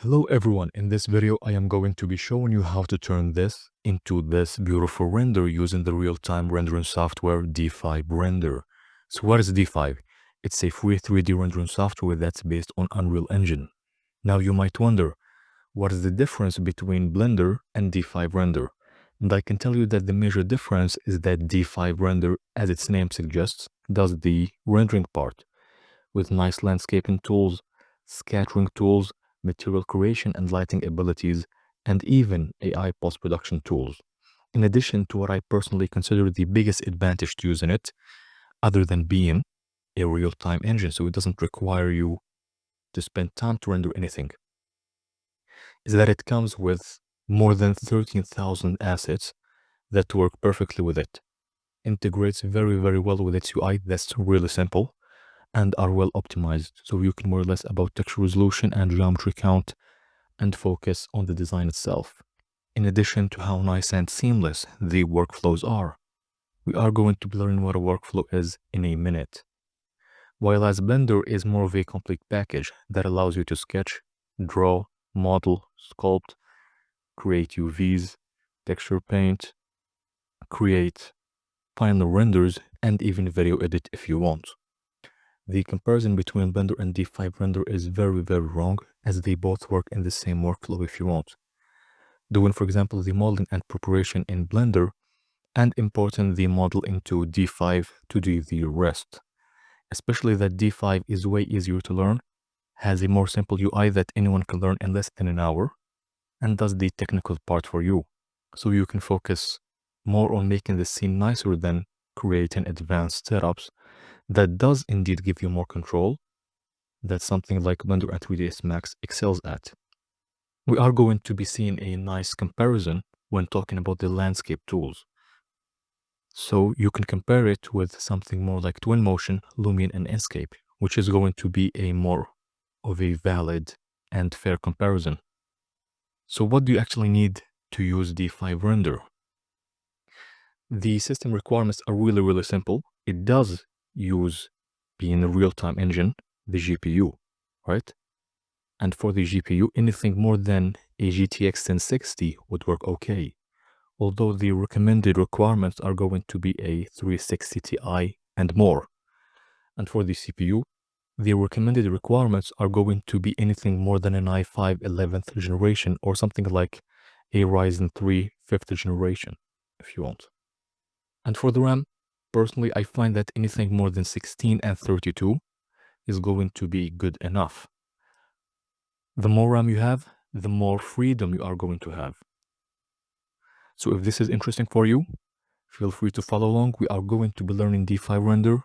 Hello everyone, in this video I am going to be showing you how to turn this into this beautiful render using the real-time rendering software D5 Render. So what is D5? It's a free 3D rendering software that's based on Unreal Engine. Now you might wonder, what is the difference between Blender and D5 Render? And I can tell you that the major difference is that D5 Render, as its name suggests, does the rendering part with nice landscaping tools, scattering tools, material creation and lighting abilities, and even AI post-production tools. In addition to what I personally consider the biggest advantage to using it, other than being a real-time engine, so it doesn't require you to spend time to render anything, is that it comes with more than 13,000 assets that work perfectly with it. Integrates very well with its UI that's really simple and are well optimized, so you can more or less about texture resolution and geometry count and focus on the design itself. In addition to how nice and seamless the workflows are, we are going to be learning what a workflow is in a minute. While as Blender is more of a complete package that allows you to sketch, draw, model, sculpt, create UVs, texture paint, create final renders, and even video edit if you want. The comparison between Blender and D5 Render is very wrong, as they both work in the same workflow if you want. Doing, for example, the modeling and preparation in Blender and importing the model into D5 to do the rest. Especially that D5 is way easier to learn, has a more simple UI that anyone can learn in less than an hour, and does the technical part for you. So you can focus more on making the scene nicer than creating advanced setups that does indeed give you more control. That's something like Blender and 3ds Max excels at. We are going to be seeing a nice comparison when talking about the landscape tools. So you can compare it with something more like Twinmotion, Lumion, and Enscape, which is going to be a more of a valid and fair comparison. So what do you actually need to use D5 Render? The system requirements are really simple. It does use, being a real-time engine, the GPU, right? And for the GPU, anything more than a GTX 1060 would work okay. Although the recommended requirements are going to be a 360 Ti and more. And for the CPU, the recommended requirements are going to be anything more than an i5 11th generation or something like a Ryzen 3 5th generation, if you want. And for the RAM, personally, I find that anything more than 16 and 32 is going to be good enough. The more RAM you have, the more freedom you are going to have. So if this is interesting for you, feel free to follow along. We are going to be learning D5 Render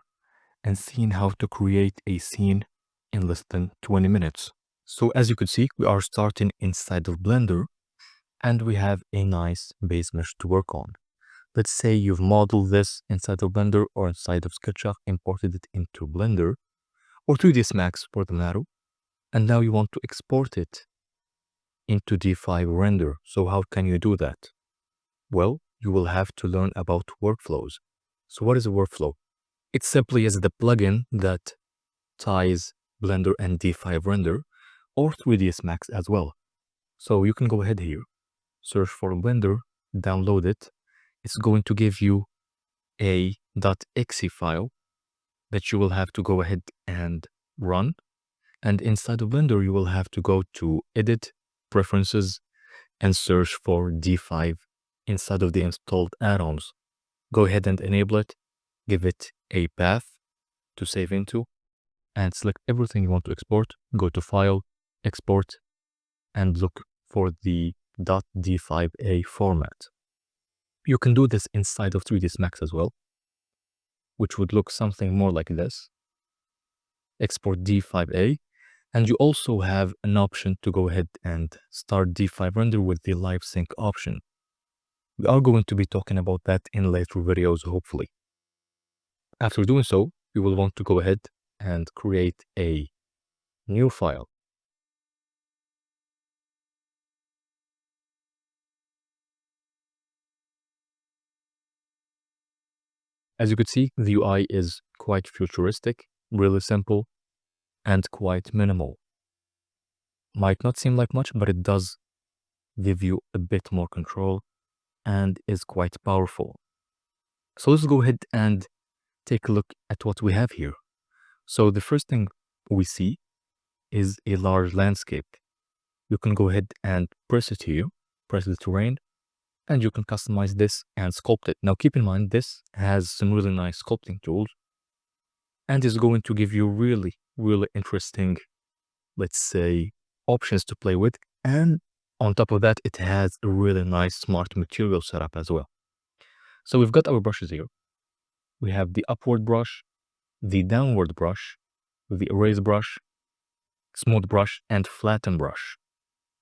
and seeing how to create a scene in less than 20 minutes. So as you could see, we are starting inside of Blender and we have a nice base mesh to work on. Let's say you've modeled this inside of Blender or inside of SketchUp, imported it into Blender or 3ds Max for the matter, and now you want to export it into D5 Render. So how can you do that? Well, you will have to learn about workflows. So what is a workflow? It simply is the plugin that ties Blender and D5 Render or 3ds Max as well. So you can go ahead here, search for Blender, download it. It's going to give you a .exe file that you will have to go ahead and run. And inside of Blender, you will have to go to Edit, Preferences, and search for D5 inside of the installed add-ons. Go ahead and enable it, give it a path to save into, and select everything you want to export. Go to File, Export, and look for the .d5a format. You can do this inside of 3ds Max as well, which would look something more like this. Export D5a, and you also have an option to go ahead and start D5 Render with the Live Sync option. We are going to be talking about that in later videos, hopefully. After doing so, you will want to go ahead and create a new file. As you could see, the UI is quite futuristic, really simple, and quite minimal. Might not seem like much, but it does give you a bit more control and is quite powerful. So let's go ahead and take a look at what we have here. So the first thing we see is a large landscape. You can go ahead and press it here, press the terrain, and you can customize this and sculpt it. Now keep in mind, this has some really nice sculpting tools and is going to give you really, really interesting, let's say, options to play with. And on top of that, it has a really nice smart material setup as well. So we've got our brushes here. We have the upward brush, the downward brush, the erase brush, smooth brush, and flatten brush.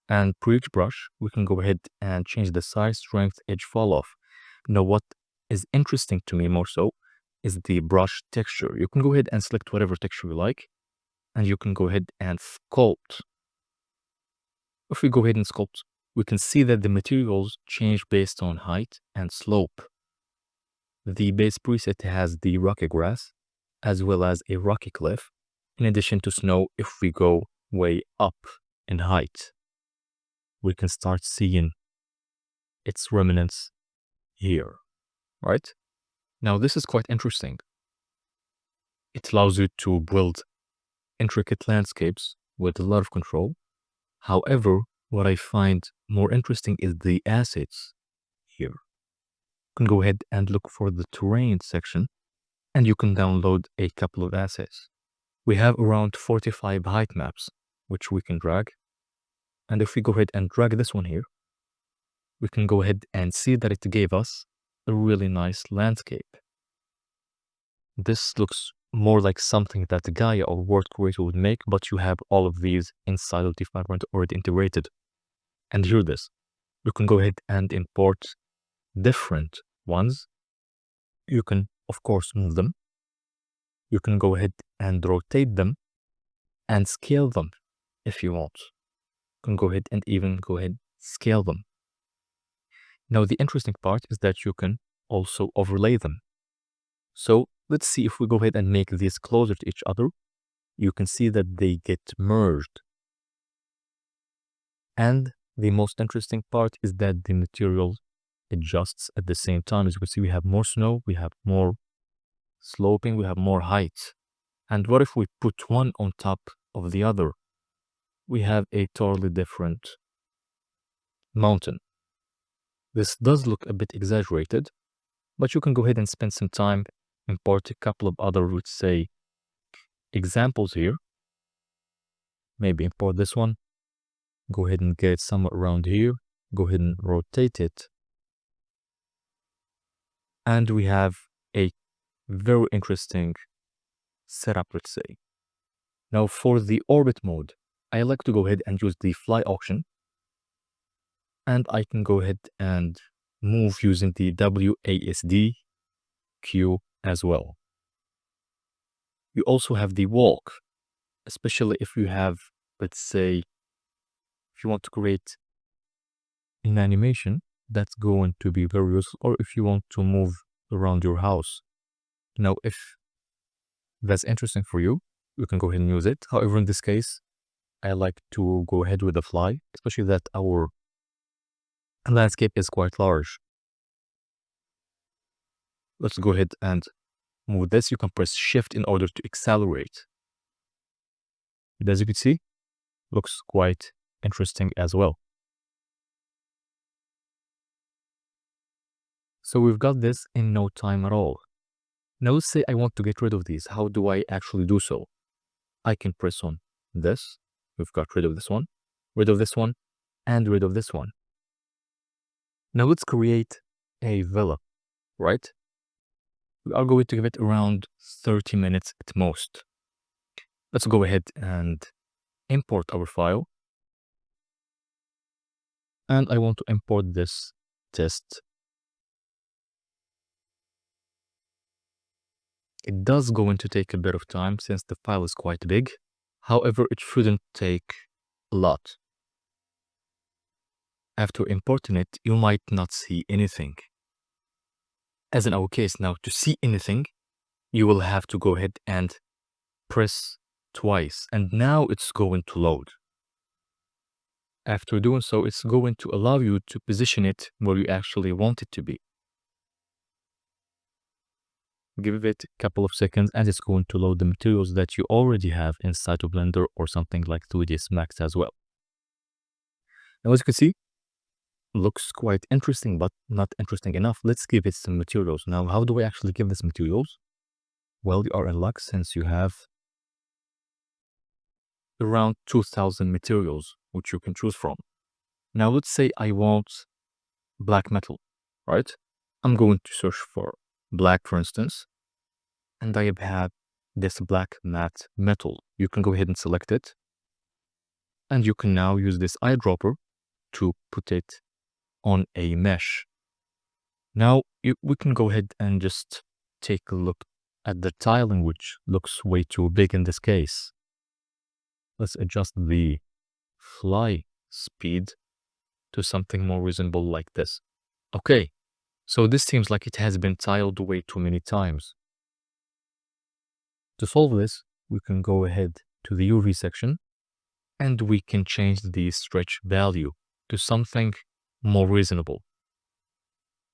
And for each brush, we can go ahead and change the size, strength, edge, fall off. Now, what is interesting to me more so is the brush texture. You can go ahead and select whatever texture you like, and you can go ahead and sculpt. If we go ahead and sculpt, we can see that the materials change based on height and slope. The base preset has the rocky grass, as well as a rocky cliff, in addition to snow. If we go way up in height, we can start seeing its remnants here, right? Now, this is quite interesting. It allows you to build intricate landscapes with a lot of control. However, what I find more interesting is the assets here. You can go ahead and look for the terrain section, and you can download a couple of assets. We have around 45 height maps, which we can drag. And if we go ahead and drag this one here, we can go ahead and see that it gave us a really nice landscape. This looks more like something that Gaia or Word Creator would make, but you have all of these inside of D5 Render already integrated. And hear this. You can go ahead and import different ones. You can, of course, move them. You can go ahead and rotate them and scale them if you want. You can go ahead and even go ahead scale them. Now, the interesting part is that you can also overlay them. So let's see if we go ahead and make these closer to each other. You can see that they get merged. And the most interesting part is that the material adjusts at the same time. As you can see, we have more snow, we have more sloping, we have more height. And what if we put one on top of the other? We have a totally different mountain. This does look a bit exaggerated, but you can go ahead and spend some time, import a couple of other, let's say, examples here. Maybe import this one. Go ahead and get it somewhere around here. Go ahead and rotate it. And we have a very interesting setup, let's say. Now for the orbit mode, I like to go ahead and use the fly option. And I can go ahead and move using the WASD Q as well. You also have the walk, especially if you have, let's say, if you want to create an animation, that's going to be very useful, or if you want to move around your house. Now, if that's interesting for you, you can go ahead and use it. However, in this case, I like to go ahead with the fly, especially that our landscape is quite large. Let's go ahead and move this. You can press Shift in order to accelerate. And as you can see, looks quite interesting as well. So we've got this in no time at all. Now let's say I want to get rid of these. How do I actually do so? I can press on this. We've got rid of this one, and rid of this one. Now let's create a villa, right? We are going to give it around 30 minutes at most. Let's go ahead and import our file. And I want to import this test. It does going to take a bit of time since the file is quite big. However, it shouldn't take a lot. After importing it, you might not see anything. As in our case now, to see anything, you will have to go ahead and press twice. And now it's going to load. After doing so, it's going to allow you to position it where you actually want it to be. Give it a couple of seconds and it's going to load the materials that you already have inside of Blender or something like 3ds Max as well. Now, as you can see, looks quite interesting, but not interesting enough. Let's give it some materials. Now, how do I actually give this materials? Well, you are in luck since you have around 2000 materials, which you can choose from. Now, let's say I want black metal, right? I'm going to search for black, for instance, and I have this black matte metal. You can go ahead and select it, and you can now use this eyedropper to put it on a mesh. Now, we can go ahead and just take a look at the tiling, which looks way too big in this case. Let's adjust the fly speed to something more reasonable like this. Okay, so this seems like it has been tiled way too many times. To solve this, we can go ahead to the UV section and we can change the stretch value to something more reasonable.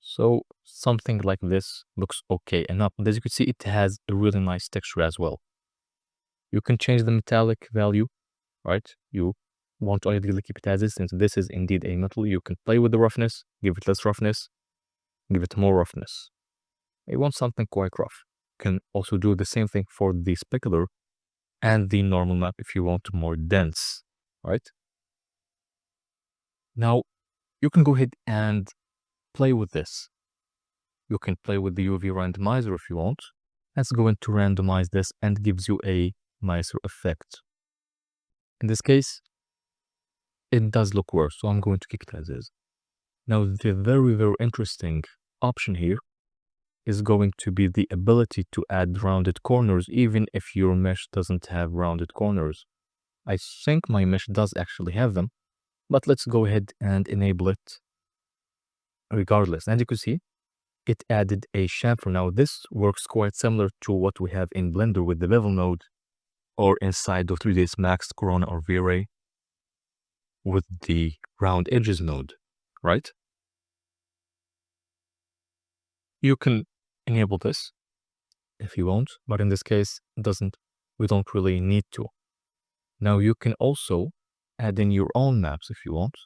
So something like this looks okay enough. And as you can see, it has a really nice texture as well. You can change the metallic value, right? You want to ideally keep it as is, since this is indeed a metal. You can play with the roughness, give it less roughness, give it more roughness. You want something quite rough. You can also do the same thing for the specular and the normal map if you want more dense, right? Now, you can go ahead and play with this. You can play with the UV randomizer if you want. That's going to randomize this and gives you a nicer effect. In this case, it does look worse, so I'm going to keep it as is. Now, the very, very interesting option here is going to be the ability to add rounded corners, even if your mesh doesn't have rounded corners. I think my mesh does actually have them, but let's go ahead and enable it regardless. And you can see, it added a chamfer. Now, this works quite similar to what we have in Blender with the bevel node, or inside the 3ds Max, Corona, or V-Ray with the round edges node, right? You can enable this if you want, but in this case, we don't really need to. Now, you can also add in your own maps if you want.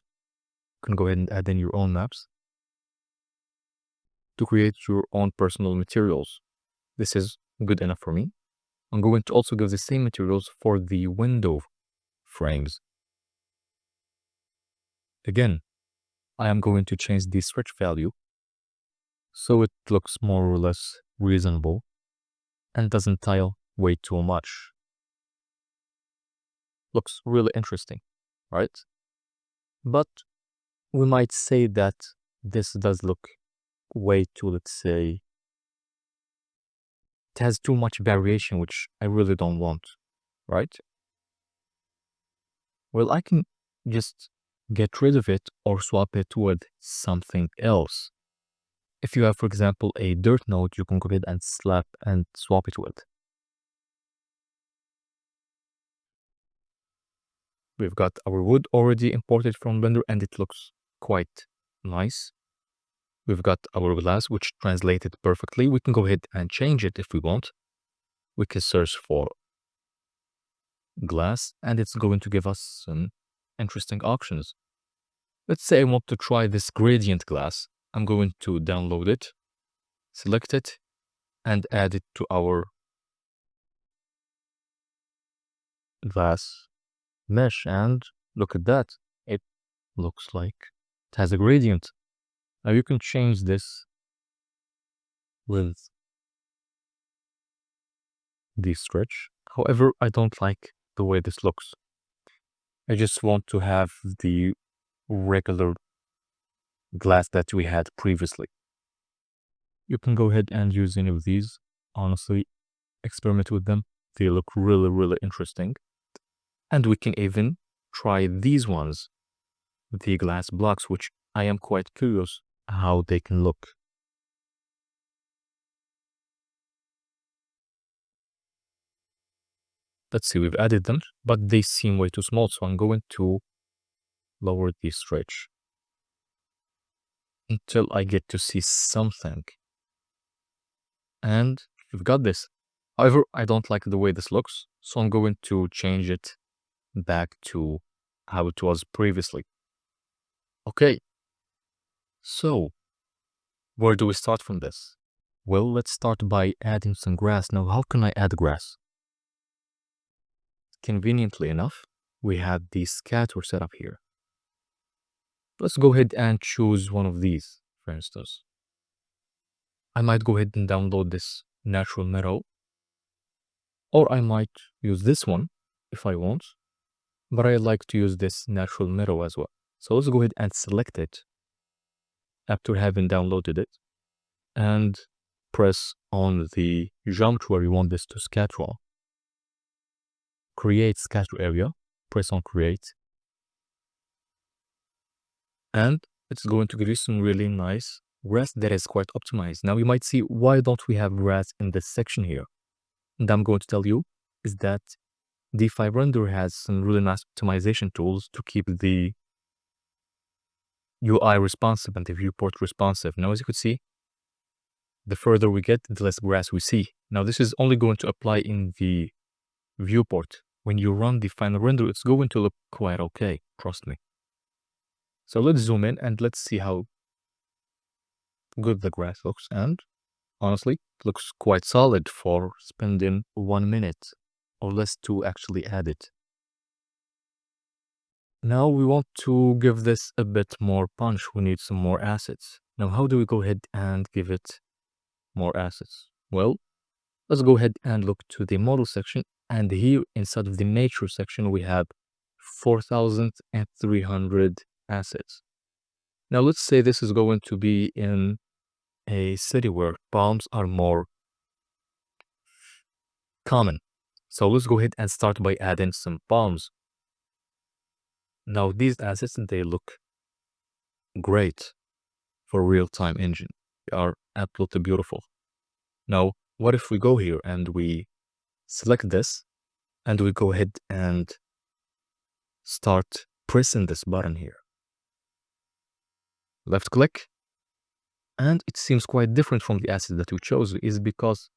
You can go ahead and add in your own maps to create your own personal materials. This is good enough for me. I'm going to also give the same materials for the window frames. Again, I am going to change the stretch value so it looks more or less reasonable and doesn't tile way too much. Looks really interesting, right? But we might say that this does look way too, let's say, it has too much variation, which I really don't want, right? Well, I can just get rid of it or swap it with something else. If you have, for example, a dirt node, you can go ahead and slap and swap it with. We've got our wood already imported from Blender and it looks quite nice. We've got our glass, which translated perfectly. We can go ahead and change it if we want. We can search for glass and it's going to give us some interesting options. Let's say I want to try this gradient glass. I'm going to download it, select it, and add it to our glass mesh. And look at that. It looks like it has a gradient. Now you can change this with the stretch. However, I don't like the way this looks. I just want to have the regular glass that we had previously. You can go ahead and use any of these. Honestly, experiment with them. They look really, really interesting. And we can even try these ones, the glass blocks, which I am quite curious how they can look. Let's see, we've added them, but they seem way too small. So I'm going to lower the stretch until I get to see something. And we've got this. However, I don't like the way this looks, so I'm going to change it back to how it was previously. Okay, so where do we start from this? Well, let's start by adding some grass. Now, how can I add grass? Conveniently enough, we have the scatter setup here. Let's go ahead and choose one of these, for instance. I might go ahead and download this natural meadow, or I might use this one if I want, but I like to use this natural meadow as well. So let's go ahead and select it after having downloaded it and press on the geometry where you want this to scatter on. Create scatter area, press on create, and it's going to give you some really nice grass that is quite optimized. Now you might see, why don't we have grass in this section here? And I'm going to tell you is that D5 Render has some really nice optimization tools to keep the UI responsive and the viewport responsive. Now, as you could see, the further we get, the less grass we see. Now, this is only going to apply in the viewport. When you run the final render, it's going to look quite okay, trust me. So let's zoom in and let's see how good the grass looks. And honestly, it looks quite solid for spending 1 minute or less to actually add it. Now we want to give this a bit more punch. We need some more assets. Now, how do we go ahead and give it more assets? Well, let's go ahead and look to the model section. And here inside of the nature section, we have 4,300 assets. Now, let's say this is going to be in a city where palms are more common. So let's go ahead and start by adding some palms. Now, these assets, they look great for real-time engine. They are absolutely beautiful. Now, what if we go here and we select this and we go ahead and start pressing this button here? Left click, and it seems quite different from the asset that we chose. Is because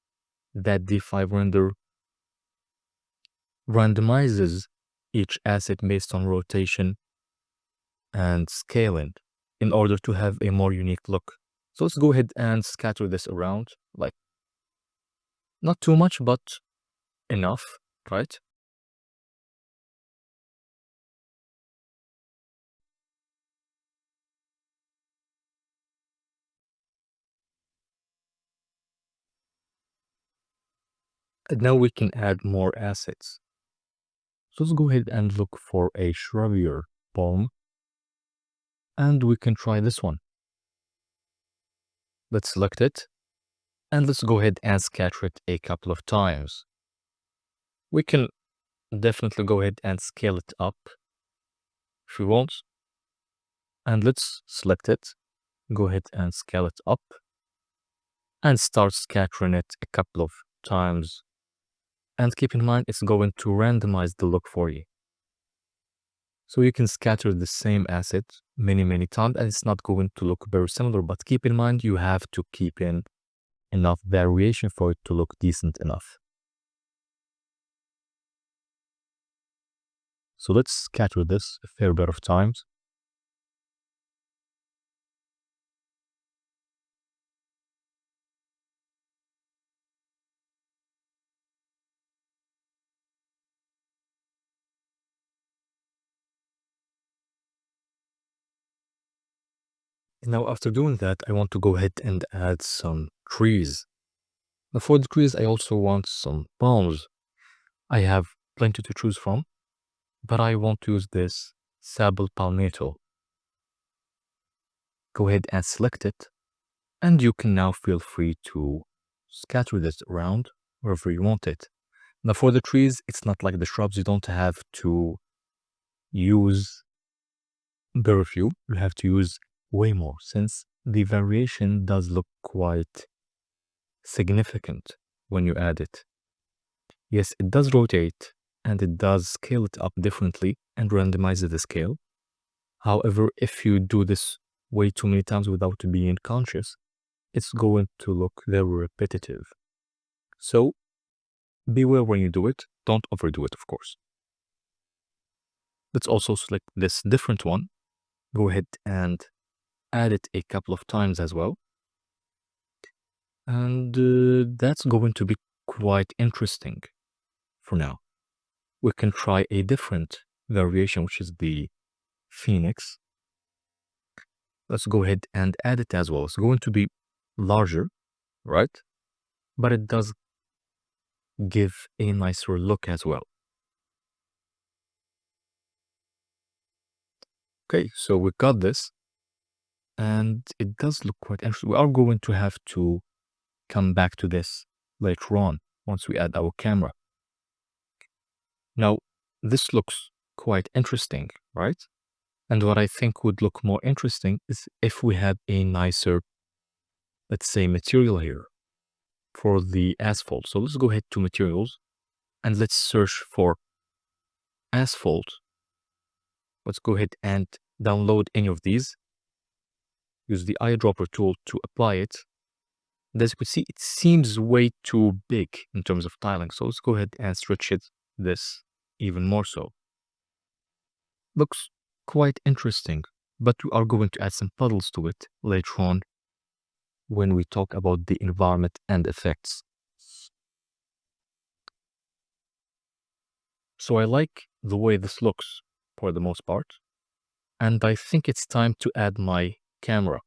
that D5 render randomizes each asset based on rotation and scaling in order to have a more unique look. So let's go ahead and scatter this around, like not too much, but enough, right? And now we can add more assets. So let's go ahead and look for a shrubbier palm, and we can try this one. Let's select it, and let's go ahead and scatter it a couple of times. We can definitely go ahead and scale it up if we want. And let's select it, go ahead and scale it up, and start scattering it a couple of times. And keep in mind, it's going to randomize the look for you. So you can scatter the same asset many times, and it's not going to look very similar. But keep in mind, you have to keep in enough variation for it to look decent enough. So let's scatter this a fair bit of times. Now, after doing that, I want to go ahead and add some trees. Now, for the trees, I also want some palms. I have plenty to choose from, but I want to use this sable palmetto. Go ahead and select it, and you can now feel free to scatter this around wherever you want it. Now, for the trees, it's not like the shrubs. You don't have to use very few. You have to use way more, since the variation does look quite significant when you add it. Yes, it does rotate and it does scale it up differently and randomize the scale. However, if you do this way too many times without being conscious, it's going to look very repetitive. So beware when you do it. Don't overdo it, of course. Let's also select this different one. Go ahead and add it a couple of times as well. And that's going to be quite interesting for now. We can try a different variation, which is the Phoenix. Let's go ahead and add it as well. It's going to be larger, right? But it does give a nicer look as well. Okay, so we got this, and it does look quite interesting. We are going to have to come back to this later on once we add our camera. Now, this looks quite interesting, right? And what I think would look more interesting is if we had a nicer, let's say, material here for the asphalt. So let's go ahead to materials and let's search for asphalt. Let's go ahead and download any of these. Use the eyedropper tool to apply it. And as you can see, it seems way too big in terms of tiling. So let's go ahead and stretch this even more so. Looks quite interesting, but we are going to add some puddles to it later on when we talk about the environment and effects. So I like the way this looks for the most part, and I think it's time to add my camera.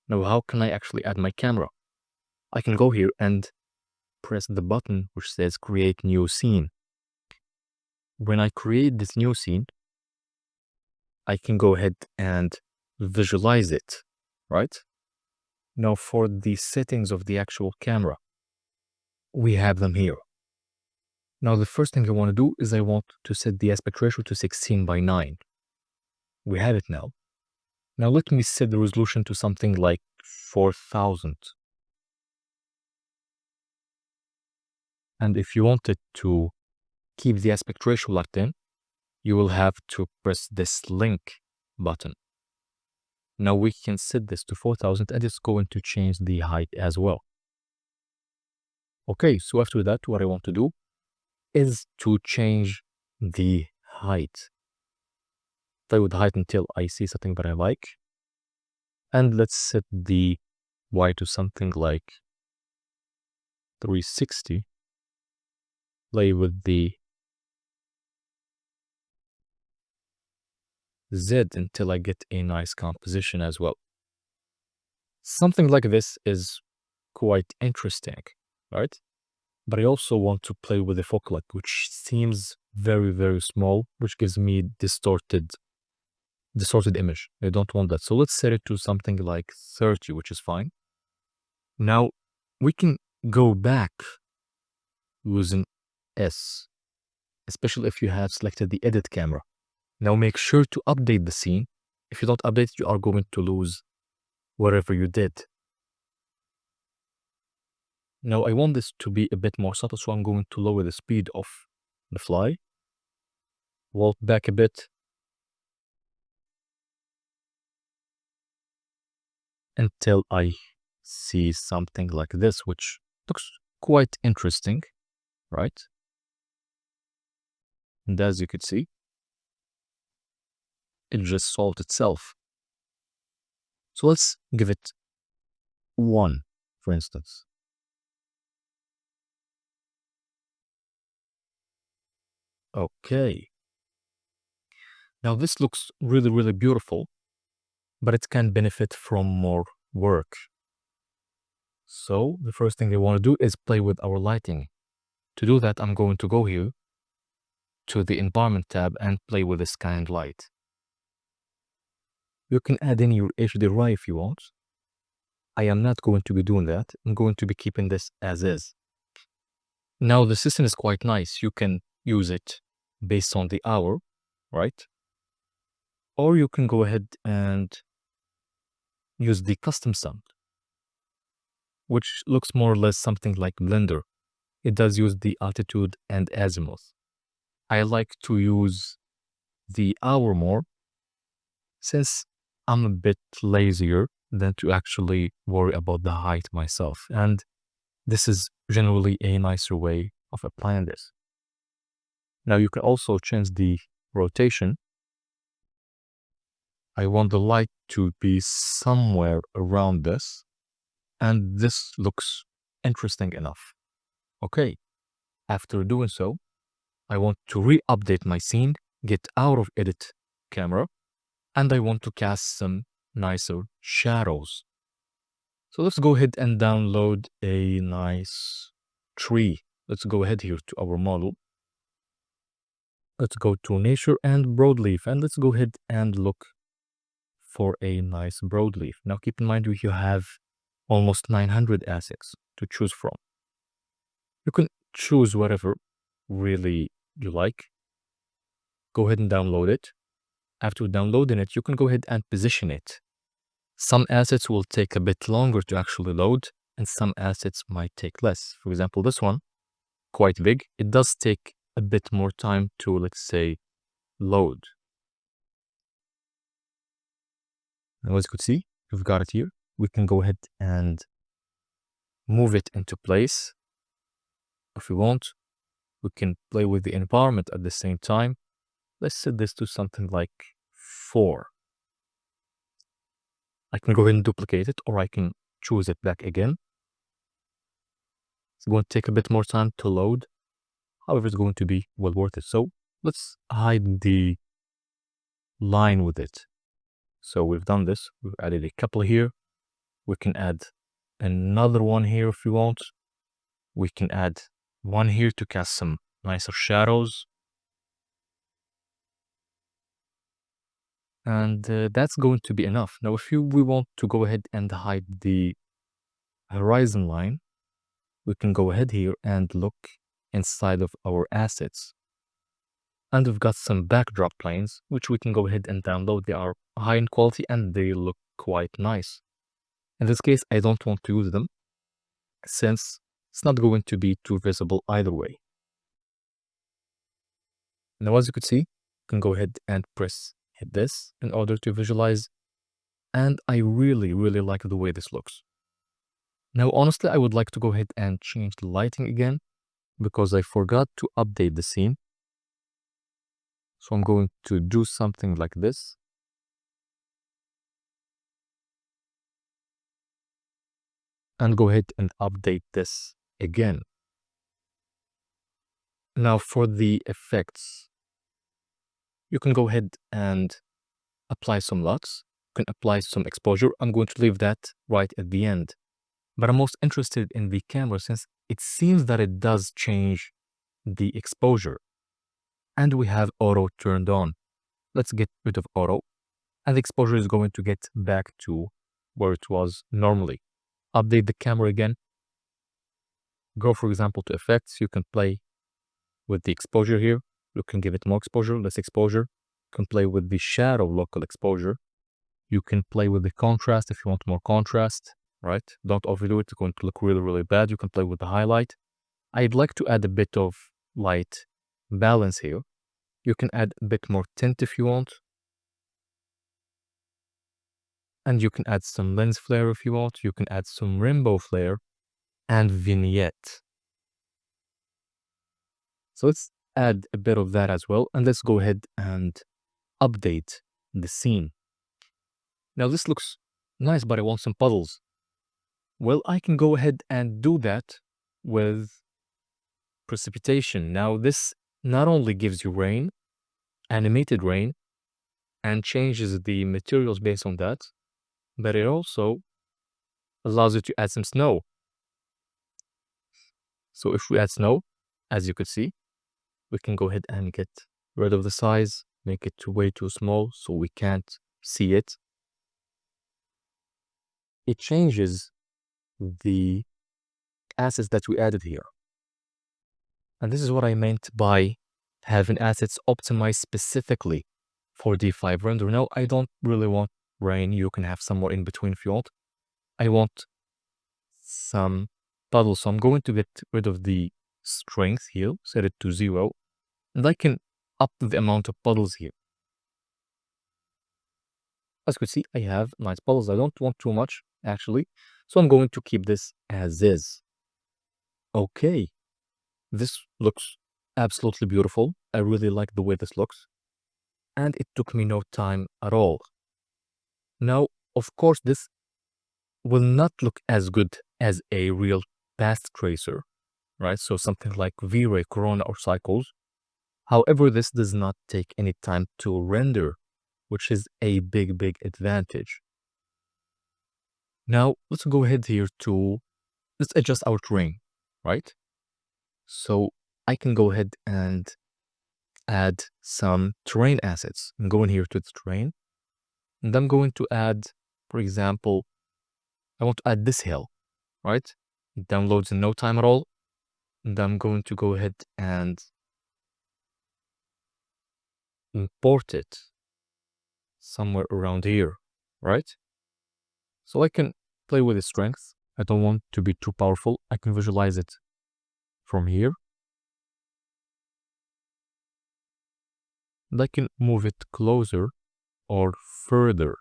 Now, how can I actually add my camera? I can go here and press the button which says create new scene. When I create this new scene, I can go ahead and visualize it, right? Now for the settings of the actual camera, we have them here. Now the first thing I want to do is I want to set the aspect ratio to 16:9. We have it now. Now let me set the resolution to something like 4000. And if you wanted to keep the aspect ratio locked in, you will have to press this link button. Now we can set this to 4000 and it's going to change the height as well. Okay, so after that, what I want to do is to change the height. Play with the height until I see something that I like. And let's set the Y to something like 360. Play with the Z until I get a nice composition as well. Something like this is quite interesting, right? But I also want to play with the focal length, which seems very, very small, which gives me distorted image. I don't want that. So let's set it to something like 30, which is fine. Now we can go back using S, especially if you have selected the edit camera. Now make sure to update the scene. If you don't update, you are going to lose whatever you did. Now I want this to be a bit more subtle, so I'm going to lower the speed of the fly. Walk back a bit. Until I see something like this, which looks quite interesting, right? And as you could see, it just solved itself. So let's give it 1, for instance. Okay. Now this looks really, really beautiful, but it can benefit from more work. So the first thing they want to do is play with our lighting. To do that, I'm going to go here to the environment tab and play with the sky and light. You can add in your HDRI if you want. I am not going to be doing that. I'm going to be keeping this as is. Now the system is quite nice. You can use it based on the hour, right? Or you can go ahead and use the custom sound, which looks more or less something like Blender. It does use the altitude and azimuth. I like to use the hour more since I'm a bit lazier than to actually worry about the height myself. And this is generally a nicer way of applying this. Now you can also change the rotation. I want the light to be somewhere around this, and this looks interesting enough. Okay, after doing so, I want to re-update my scene, get out of edit camera, and I want to cast some nicer shadows. So let's go ahead and download a nice tree. Let's go ahead here to our model. Let's go to nature and broadleaf, and let's go ahead and look for a nice broadleaf. Now keep in mind you have almost 900 assets to choose from. You can choose whatever really you like. Go ahead and download it. After downloading it, you can go ahead and position it. Some assets will take a bit longer to actually load, and some assets might take less. For example, this one, quite big. It does take a bit more time to, let's say, load. Now, as you can see, we've got it here. We can go ahead and move it into place. If we want, we can play with the environment at the same time. Let's set this to something like 4. I can go ahead and duplicate it, or I can choose it back again. It's going to take a bit more time to load. However, it's going to be well worth it. So let's hide the line with it. So we've done this. We've added a couple here. We can add another one here if we want. We can add one here to cast some nicer shadows. And that's going to be enough. Now, if we want to go ahead and hide the horizon line, we can go ahead here and look inside of our assets. And we've got some backdrop planes, which we can go ahead and download. They are high in quality and they look quite nice. In this case, I don't want to use them since it's not going to be too visible either way. Now, as you could see, you can go ahead and hit this in order to visualize. And I really, really like the way this looks. Now, honestly, I would like to go ahead and change the lighting again because I forgot to update the scene. So I'm going to do something like this. And go ahead and update this again. Now for the effects, you can go ahead and apply some LUTs. You can apply some exposure. I'm going to leave that right at the end. But I'm most interested in the camera since it seems that it does change the exposure. And we have auto turned on. Let's get rid of auto. And the exposure is going to get back to where it was normally. Update the camera again. Go, for example, to effects. You can play with the exposure here. You can give it more exposure, less exposure. You can play with the shadow local exposure. You can play with the contrast if you want more contrast, right? Don't overdo it. It's going to look really, really bad. You can play with the highlight. I'd like to add a bit of light balance here. You can add a bit more tint if you want. And you can add some lens flare if you want. You can add some rainbow flare and vignette. So let's add a bit of that as well. And let's go ahead and update the scene. Now this looks nice, but I want some puddles. Well, I can go ahead and do that with precipitation. Now this not only gives you rain, animated rain, and changes the materials based on that, but it also allows you to add some snow. So if we add snow, as you could see, we can go ahead and get rid of the size, make it way too small so we can't see it. It changes the assets that we added here. And this is what I meant by having assets optimized specifically for D5 render. Now, I don't really want rain. You can have somewhere in between if you want. I want some puddles. So I'm going to get rid of the strength here, set it to 0. And I can up the amount of puddles here. As you can see, I have nice bubbles. I don't want too much, actually. So I'm going to keep this as is. Okay, this looks absolutely beautiful. I really like the way this looks. And it took me no time at all. Now, of course, this will not look as good as a real path tracer, right? So something like V-Ray, Corona, or Cycles. However, this does not take any time to render, which is a big, big advantage. Now, let's go ahead here let's adjust our terrain, right? So I can go ahead and add some terrain assets. I'm going here to the terrain, and I'm going to add, for example, I want to add this hill, right? It downloads in no time at all. And I'm going to go ahead and import it somewhere around here, right? So I can play with the strength. I don't want to be too powerful. I can visualize it from here. And I can move it closer or further.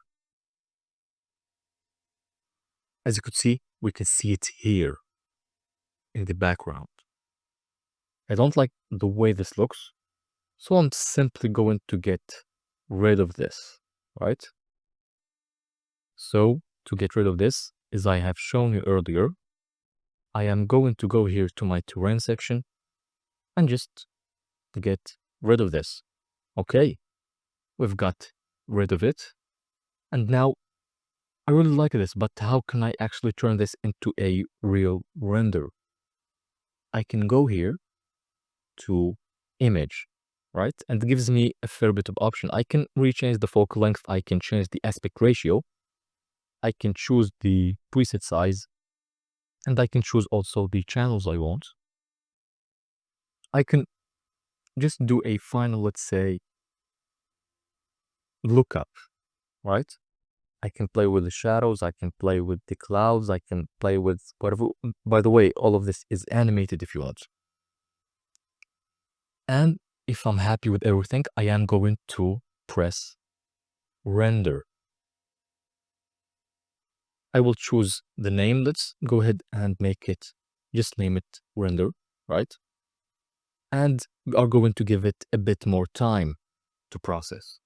As you could see, we can see it here in the background. I don't like the way this looks, so I'm simply going to get rid of this, right? So to get rid of this, as I have shown you earlier, I am going to go here to my terrain section and just get rid of this. Okay, we've got rid of it. And now I really like this, but how can I actually turn this into a real render? I can go here to image, right? And it gives me a fair bit of option. I can rechange the focal length. I can change the aspect ratio. I can choose the preset size, and I can choose also the channels I want. I can just do a final, let's say, lookup, right? I can play with the shadows, I can play with the clouds, I can play with whatever. By the way, all of this is animated if you want. And if I'm happy with everything, I am going to press render. I will choose the name. Let's go ahead and make it, just name it render, right? And we are going to give it a bit more time to process.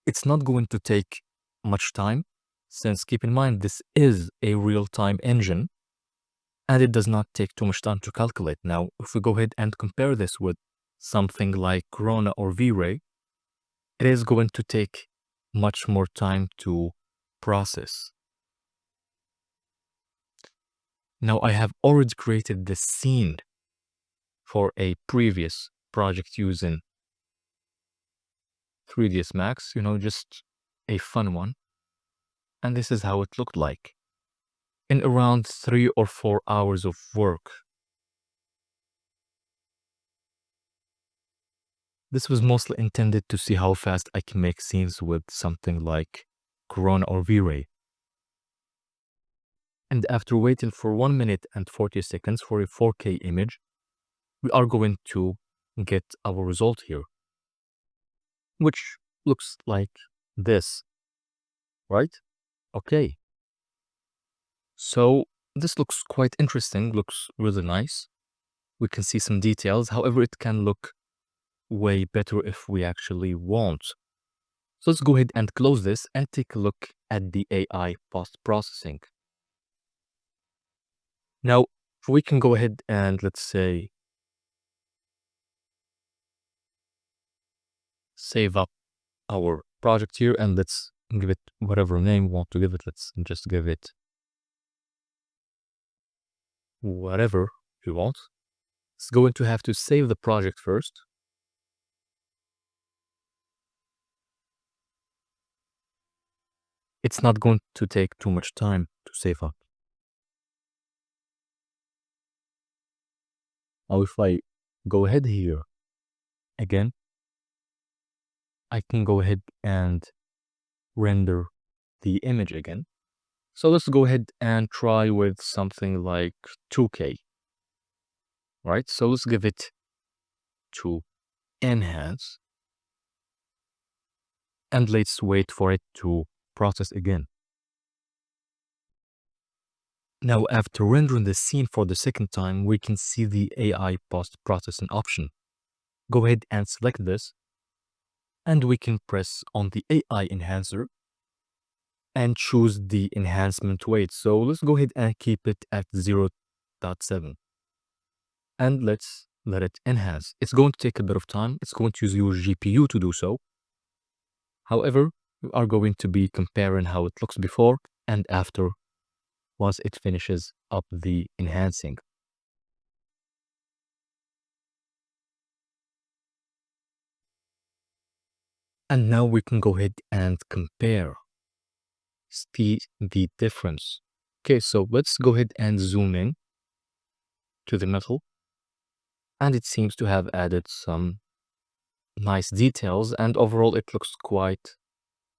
It's not going to take much time, since keep in mind, this is a real-time engine, and it does not take too much time to calculate. Now, if we go ahead and compare this with something like Corona or V-Ray, it is going to take much more time to process. Now, I have already created this scene for a previous project using 3ds Max, just a fun one. And this is how it looked like in around 3 or 4 hours of work. This was mostly intended to see how fast I can make scenes with something like Corona or V-Ray. And after waiting for 1 minute and 40 seconds for a 4K image, we are going to get our result here, which looks like this, right? Okay. So this looks quite interesting, looks really nice. We can see some details. However, it can look way better if we actually want. So let's go ahead and close this and take a look at the AI post-processing. Now, we can go ahead and let's say save up our project here and let's give it whatever name we want to give it. Let's just give it whatever we want. It's going to have to save the project first. It's not going to take too much time to save up. Now, if I go ahead here again, I can go ahead and render the image again. So let's go ahead and try with something like 2K, right? So let's give it to enhance. And let's wait for it to process again. Now, after rendering the scene for the second time, we can see the AI post-processing option. Go ahead and select this, and we can press on the AI enhancer and choose the enhancement weight. So let's go ahead and keep it at 0.7. And let's let it enhance. It's going to take a bit of time. It's going to use your GPU to do so. However, we are going to be comparing how it looks before and after once it finishes up the enhancing. And now we can go ahead and compare, see the difference. Okay, so let's go ahead and zoom in to the metal. And it seems to have added some nice details, and overall it looks quite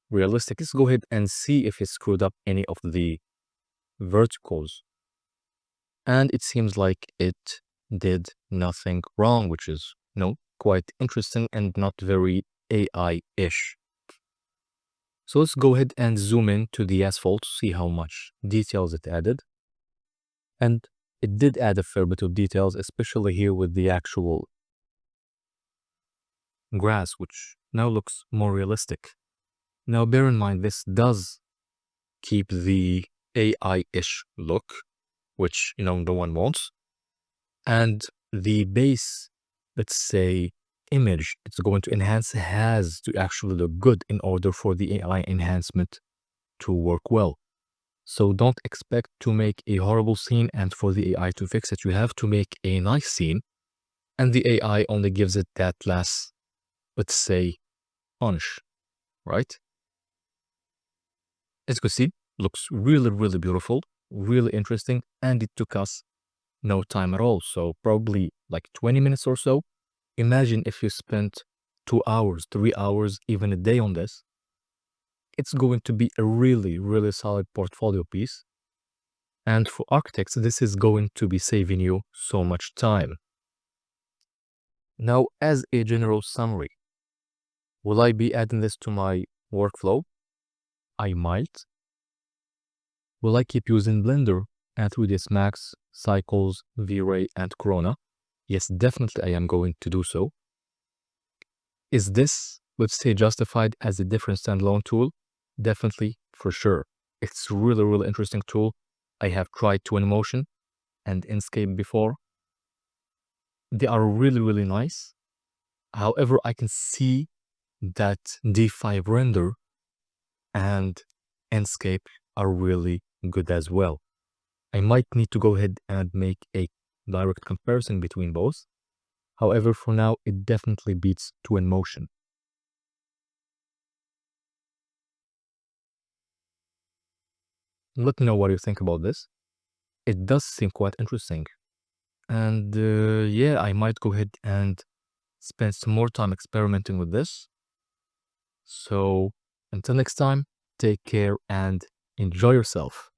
realistic. Let's go ahead and see if it screwed up any of the verticals. And it seems like it did nothing wrong, which is, quite interesting and not very AI-ish. So let's go ahead and zoom in to the asphalt to see how much details it added. And it did add a fair bit of details, especially here with the actual grass, which now looks more realistic. Now, bear in mind, this does keep the AI-ish look, which, no one wants. And the base, let's say, image it's going to enhance has to actually look good in order for the AI enhancement to work well. So don't expect to make a horrible scene and for the AI to fix it. You have to make a nice scene, and the AI only gives it that last, let's say, punch, right? As you can see, looks really, really beautiful, really interesting, and it took us no time at all. So probably like 20 minutes or so. Imagine if you spent 2 hours, 3 hours, even a day on this. It's going to be a really, really solid portfolio piece. And for architects, this is going to be saving you so much time. Now, as a general summary, will I be adding this to my workflow? I might. Will I keep using Blender and 3ds Max, Cycles, V-Ray, and Corona? Yes, definitely I am going to do so. Is this, let's say, justified as a different standalone tool? Definitely, for sure. It's really, really interesting tool. I have tried Twinmotion and Inkscape before. They are really, really nice. However, I can see that D5 Render and Inkscape are really good as well. I might need to go ahead and make a direct comparison between both. However, for now, it definitely beats Twinmotion. Let me know what you think about this. It does seem quite interesting. And yeah, I might go ahead and spend some more time experimenting with this. So until next time, take care and enjoy yourself.